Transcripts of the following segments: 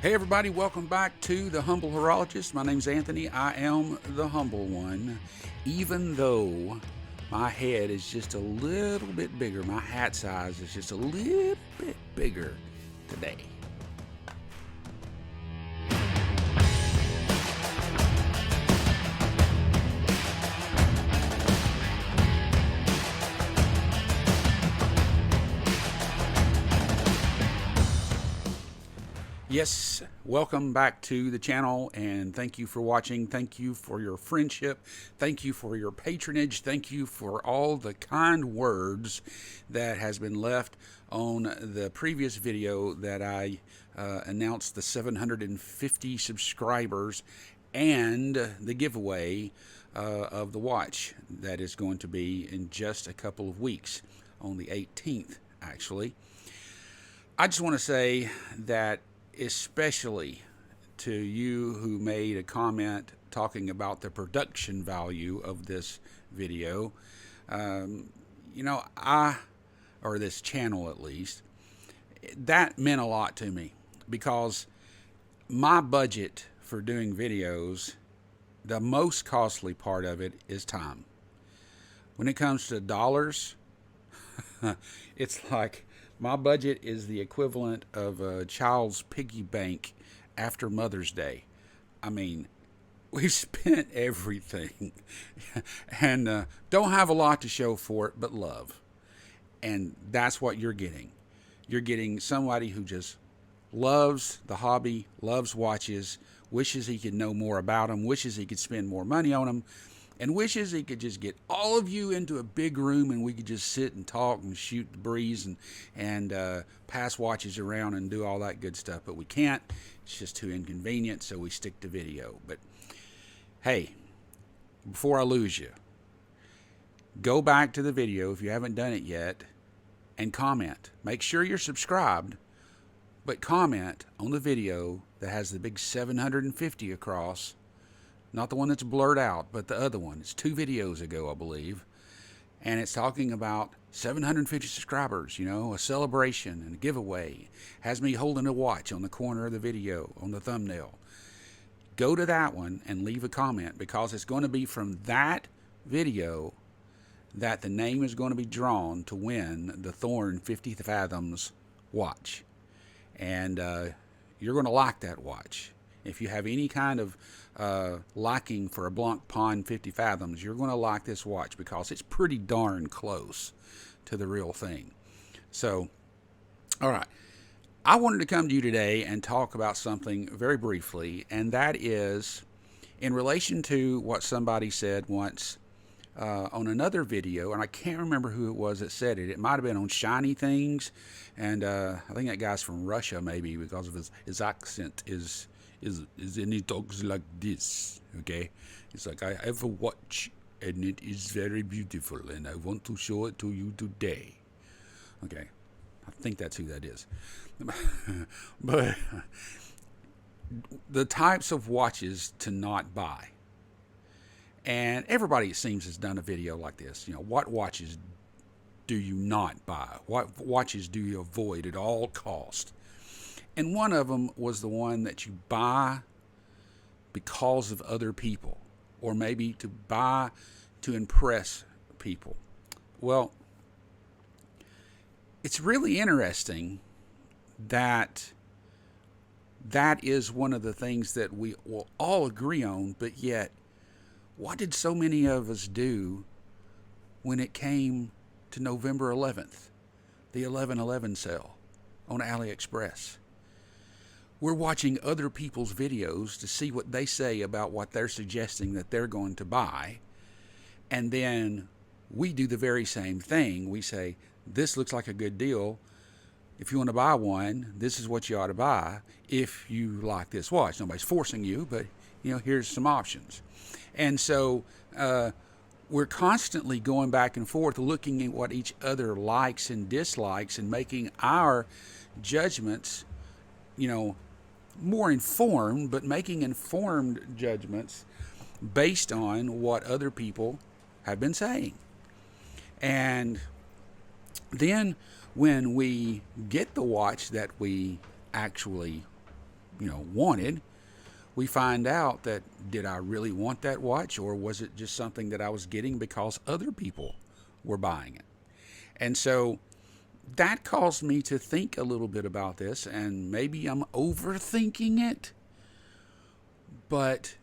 Hey everybody, welcome back to The Humble Horologist. My name's Anthony. I am the humble one. Even though my head is just a little bit bigger, my hat size is just a little bit bigger today. Yes, welcome back to the channel, and thank you for watching. Thank you for your friendship. Thank you for your patronage. Thank you for all the kind words that has been left on the previous video that I announced the 750 subscribers and the giveaway of the watch that is going to be in just a couple of weeks, on the 18th actually. I just want to say that, especially to you who made a comment talking about the production value of this video, or this channel at least, that meant a lot to me, because my budget for doing videos, the most costly part of it is time. When it comes to dollars, it's like my budget is the equivalent of a child's piggy bank after Mother's Day. I mean, we've spent everything and don't have a lot to show for it but love. And that's what you're getting. You're getting somebody who just loves the hobby, loves watches, wishes he could know more about them, wishes he could spend more money on them, and wishes he could just get all of you into a big room and we could just sit and talk and shoot the breeze and pass watches around and do all that good stuff. But we can't. It's just too inconvenient, so we stick to video. But hey, before I lose you, go back to the video if you haven't done it yet and comment. Make sure you're subscribed, but comment on the video that has the big 750 across. Not the one that's blurred out, but the other one. It's 2 videos ago, I believe. And it's talking about 750 subscribers, you know, a celebration and a giveaway. Has me holding a watch on the corner of the video, on the thumbnail. Go to that one and leave a comment, because it's going to be from that video that the name is going to be drawn to win the Thorn 50 Fathoms watch. And you're going to like that watch. If you have any kind of liking for a Blanc Pond 50 Fathoms, you're going to like this watch, because it's pretty darn close to the real thing. So, all right. I wanted to come to you today and talk about something very briefly, and that is in relation to what somebody said once on another video, and I can't remember who it was that said it. It might have been on Shiny Things, and I think that guy's from Russia, maybe, because of his accent is and he talks like this, okay? It's like, I have a watch and it is very beautiful and I want to show it to you today. Okay, I think that's who that is. But the types of watches to not buy. And everybody, it seems, has done a video like this. You know, what watches do you not buy? What watches do you avoid at all cost? And one of them was the one that you buy because of other people, or maybe to buy to impress people. Well, it's really interesting that that is one of the things that we will all agree on, but yet, what did so many of us do when it came to November 11th, the 11/11 sale on AliExpress? We're watching other people's videos to see what they say about what they're suggesting that they're going to buy. And then we do the very same thing. We say, this looks like a good deal. If you want to buy one, this is what you ought to buy if you like this watch. Nobody's forcing you, but, you know, here's some options. And so we're constantly going back and forth, looking at what each other likes and dislikes and making our judgments, you know, more informed, but making informed judgments based on what other people have been saying. And then when we get the watch that we actually wanted, we find out that, did I really want that watch, or was it just something that I was getting because other people were buying it? And so that caused me to think a little bit about this, and maybe I'm overthinking it, but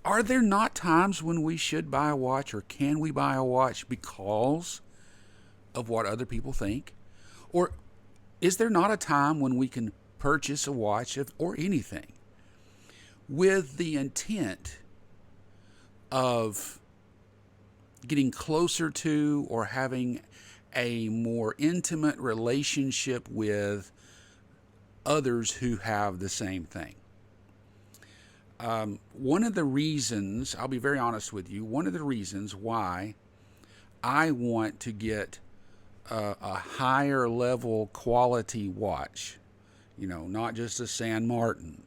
are there not times when we should buy a watch, or can we buy a watch because of what other people think? Or is there not a time when we can purchase a watch or anything with the intent of getting closer to or having a more intimate relationship with others who have the same thing? One of the reasons, I'll be very honest with you, one of the reasons why I want to get a higher level quality watch, not just a San Martin.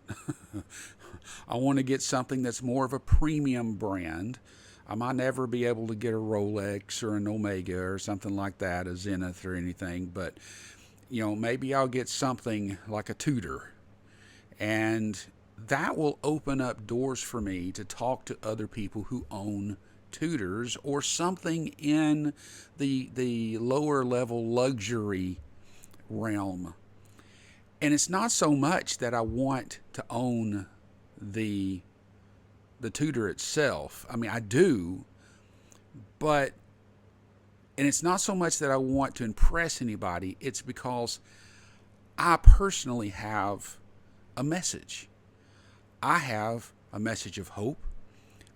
I want to get something that's more of a premium brand. I might never be able to get a Rolex or an Omega or something like that, a Zenith or anything, but maybe I'll get something like a Tudor, and that will open up doors for me to talk to other people who own Tudors or something in the lower level luxury realm. And it's not so much that I want to own the Tudor itself. I mean, I do, and it's not so much that I want to impress anybody. It's because I personally have a message. I have a message of hope.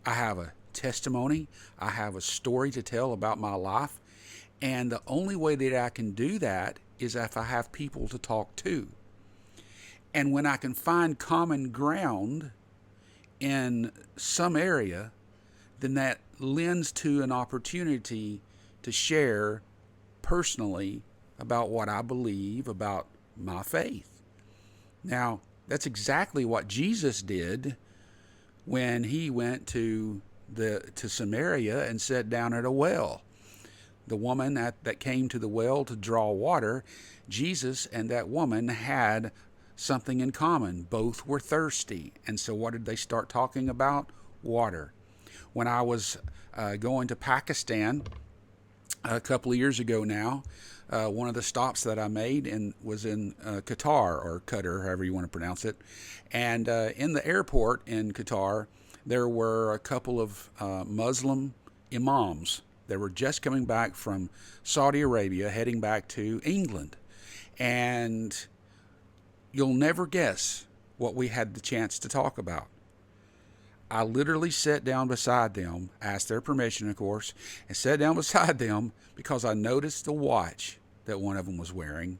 I have a testimony. I have a story to tell about my life. And the only way that I can do that is if I have people to talk to. And when I can find common ground in some area, then that lends to an opportunity to share personally about what I believe about my faith. Now, that's exactly what Jesus did when he went to Samaria and sat down at a well. The woman that came to the well to draw water, Jesus and that woman had something in common. Both were thirsty. And so what did they start talking about? Water. When I was going to Pakistan a couple of years ago now, one of the stops that I made was in Qatar, or Qatar, however you want to pronounce it. And in the airport in Qatar, there were a couple of Muslim imams that were just coming back from Saudi Arabia, heading back to England. And you'll never guess what we had the chance to talk about. I literally sat down beside them, asked their permission, of course, and sat down beside them because I noticed the watch that one of them was wearing.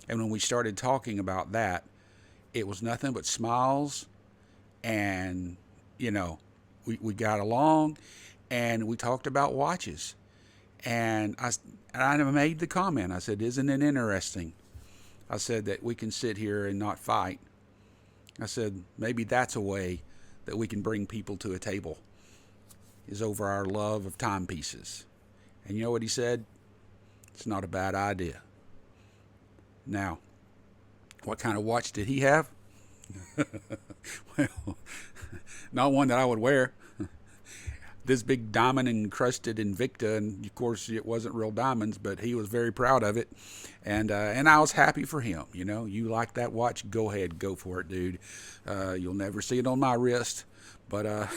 And when we started talking about that, it was nothing but smiles, and, we got along, and we talked about watches. And I made the comment. I said, isn't it interesting? I said that we can sit here and not fight. I said, maybe that's a way that we can bring people to a table, is over our love of timepieces. And you know what he said? It's not a bad idea. Now, what kind of watch did he have? Well, not one that I would wear. This big diamond encrusted Invicta, and of course it wasn't real diamonds, but he was very proud of it, and I was happy for him. You like that watch? Go ahead, go for it, dude. You'll never see it on my wrist, but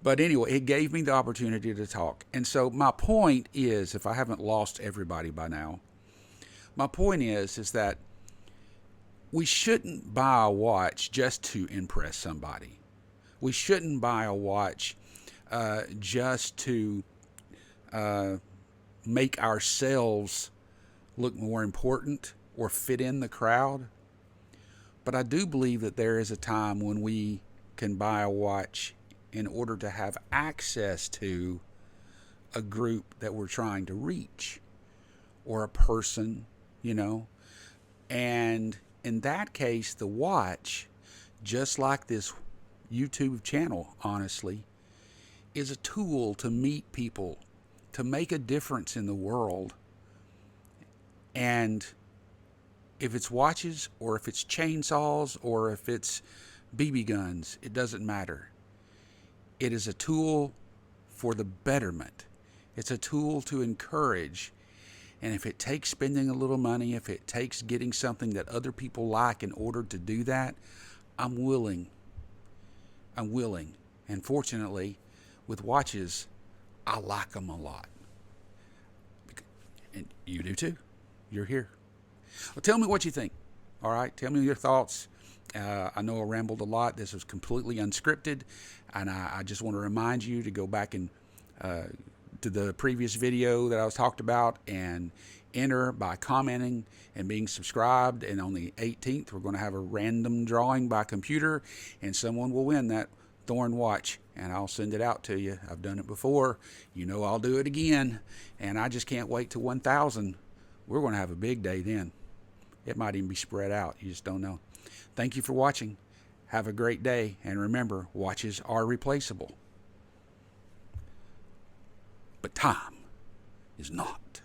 But anyway, it gave me the opportunity to talk, and so my point is, if I haven't lost everybody by now, my point is that we shouldn't buy a watch just to impress somebody. We shouldn't buy a watch just to make ourselves look more important or fit in the crowd. But I do believe that there is a time when we can buy a watch in order to have access to a group that we're trying to reach, or a person, And in that case, the watch, just like this YouTube channel, honestly, is a tool to meet people, to make a difference in the world. And If it's watches or if it's chainsaws or if it's BB guns, it doesn't matter. It is a tool for the betterment. It's a tool to encourage. And if it takes spending a little money, if it takes getting something that other people like in order to do that, I'm willing. I'm willing. And fortunately, with watches, I like them a lot. And you do too. You're here. Well, tell me what you think. All right? Tell me your thoughts. I know I rambled a lot. This was completely unscripted. And I just want to remind you to go back and to the previous video that I was talked about and enter by commenting and being subscribed. And on the 18th, we're going to have a random drawing by computer, and someone will win that Thorn watch, and I'll send it out to you. I've done it before. You know I'll do it again, and I just can't wait till 1,000. We're going to have a big day then. It might even be spread out. You just don't know. Thank you for watching. Have a great day, and remember, watches are replaceable. But time is not.